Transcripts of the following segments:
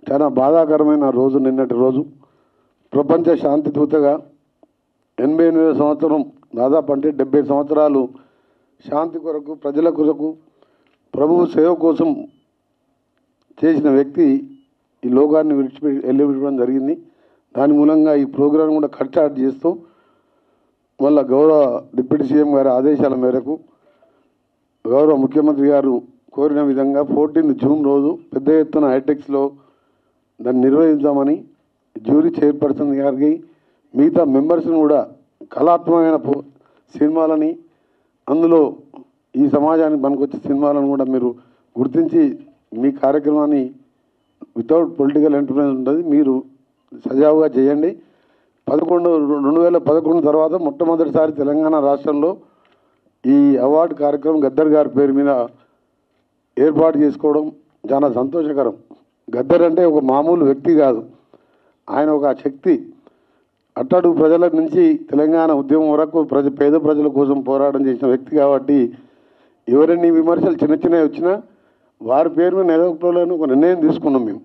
చాలా బాధాకరమైన రోజు నిన్నటి రోజు. ప్రపంచ శాంతి దూతగా 88వ సంవత్సరం దాదాపు అంటే 70 సంవత్సరాలు శాంతి కొరకు, ప్రజల కొరకు, ప్రభువు సేవ కోసం చేసిన వ్యక్తి ఈ లోకాన్ని వెళ్ళిపెట్టడం జరిగింది. దాని మూలంగా ఈ ప్రోగ్రాం కూడా కట్చాట్ చేస్తూ మళ్ళా గౌరవ డిప్యూటీ సీఎం గారి ఆదేశాల మేరకు గౌరవ ముఖ్యమంత్రి గారు కోరిన విధంగా 14 జూన్ రోజు పెద్ద ఎత్తున హైటెక్స్లో దాన్ని నిర్వహించామని జ్యూరీ చైర్పర్సన్ గారికి, మిగతా మెంబర్స్ని కూడా కళాత్మకమైన సినిమాలని, అందులో ఈ సమాజానికి పనికొచ్చే సినిమాలను కూడా మీరు గుర్తించి మీ కార్యక్రమాన్ని వితౌట్ పొలిటికల్ ఎంటర్ప్రైజ్ ఉంటుంది, మీరు సజావుగా చేయండి. 2011 తర్వాత మొట్టమొదటిసారి తెలంగాణ రాష్ట్రంలో ఈ అవార్డు కార్యక్రమం గద్దర్ గారి పేరు మీద ఏర్పాటు చేసుకోవడం చాలా సంతోషకరం. గద్దర్ అంటే ఒక మామూలు వ్యక్తి కాదు, ఆయన ఒక శక్తి. అట్టడుగు ప్రజల నుంచి తెలంగాణ ఉద్యమం వరకు పేద ప్రజల కోసం పోరాటం చేసిన వ్యక్తి కాబట్టి ఎవరైనా విమర్శలు చిన్న చిన్నవి వచ్చినా వారి పేరు మీద నెలకొల్పాలని ఒక నిర్ణయం తీసుకున్నాం మేము.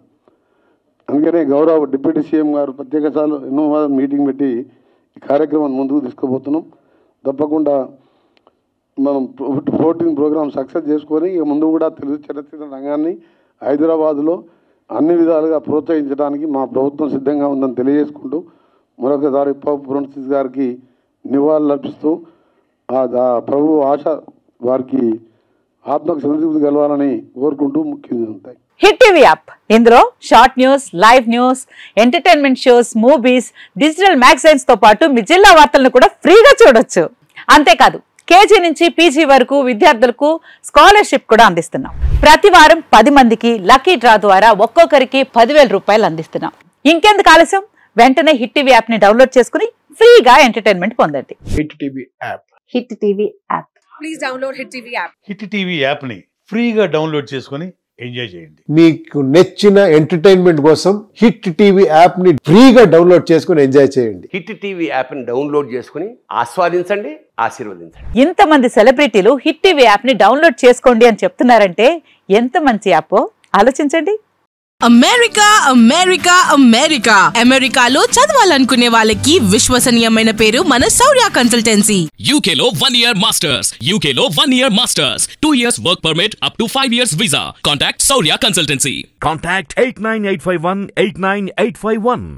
అందుకనే గౌరవ డిప్యూటీ సీఎం గారు ప్రత్యేకసార్లు ఎన్నో మీటింగ్ పెట్టి ఈ కార్యక్రమాన్ని ముందుకు తీసుకుపోతున్నాం. తప్పకుండా మనం 14 ప్రోగ్రామ్ సక్సెస్ చేసుకొని ఇక ముందు కూడా తెలుగు చలనచిత్ర రంగాన్ని హైదరాబాదులో అన్ని విధాలుగా ప్రోత్సహించడానికి మా ప్రభుత్వం సిద్ధంగా ఉందని తెలియజేసుకుంటూ మరొకసారి ఫ్రాన్సిస్ గారికి నివాళులు అర్పిస్తూ ప్రభు ఆశ వారికి ఆత్మకు సంతృప్తి కలవాలని కోరుకుంటూ ముఖ్యంగా హిట్ టీవీ యాప్, ఇందులో short news, live news, entertainment shows, movies, digital magazines తో పాటు మీ జిల్లా వార్తలను కూడా ఫ్రీగా చూడొచ్చు. అంతేకాదు కేజీ నుంచి పీజీ వరకు విద్యార్థులకు స్కాలర్షిప్ కూడా అందిస్తున్నాం. ప్రతి వారం 10 మందికి లక్కీ డ్రా ద్వారా ఒక్కొక్కరికి 10,000 రూపాయలు అందిస్తున్నాం. ఇంకెందుకు ఆలస్యం, వెంటనే హిట్ టీవీ యాప్ ని డౌన్లోడ్ చేసుకుని ఫ్రీగా ఎంటర్టైన్మెంట్ పొందండి. Hit TV app. Hit TV app. Please download hit TV app. Hit TV app ని ఫ్రీగా డౌన్లోడ్ చేసుకుని ఎంజాయ్ చేయండి. మీకు నచ్చిన ఎంటర్టైన్మెంట్ కోసం హిట్ టీవీ యాప్ ని ఫ్రీగా డౌన్లోడ్ చేసుకుని ఎంజాయ్ చేయండి. హిట్ టీవీ యాప్ ని డౌన్లోడ్ చేసుకుని ఆస్వాదించండి, ఆశీర్వదించండి. ఇంతమంది సెలబ్రిటీలు హిట్ టీవీ యాప్ ని డౌన్లోడ్ చేసుకోండి అని చెప్తున్నారంటే ఎంత మంచి యాప్ ఆలోచించండి. అమెరికా అమెరికా అమెరికా అమెరికాలో చదవాలనుకునే వాళ్ళకి విశ్వసనీయమైన పేరు మన శౌర్య కన్సల్టెన్సీ. UK లో 1 year masters, UK లో 1 year masters, 2 years work permit up to 5 years visa. Contact Saurya Consultancy. Contact 89851 89851.